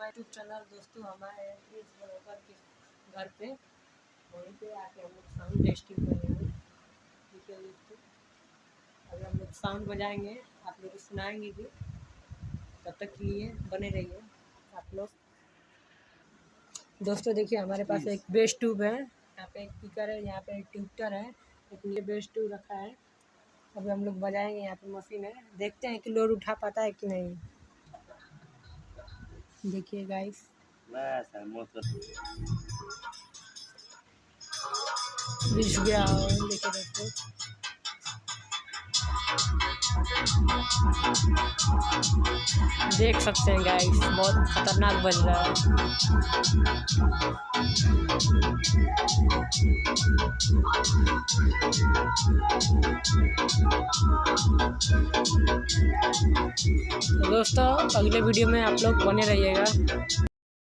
हमारे YouTube channel दोस्तों हमारे इस ब्लॉगर के घर पे, वहीं पे आके हम लोग साउंड टेस्टिंग करेंगे। ठीक है दोस्तों, अभी हम लोग साउंड बजाएंगे, आप लोग को सुनाएंगे भी। तब तक के लिए बने रहिए आप लोग। दोस्तों देखिए हमारे पास एक बेस ट्यूब है, यहाँ पे एक स्पीकर है, यहाँ पे एक ट्यूटर है, एक नीचे बेस ट्यूब रखा है। अभी हम लोग बजाएंगे, यहाँ पे मशीन है, देखते हैं कि लोड उठा पाता है कि नहीं। देखिए गाइस, बिछ गया देखिए दोस्तों। देख सकते हैं गाइस, बहुत खतरनाक बज रहा है। तो दोस्तों अगले वीडियो में आप लोग बने रहिएगा।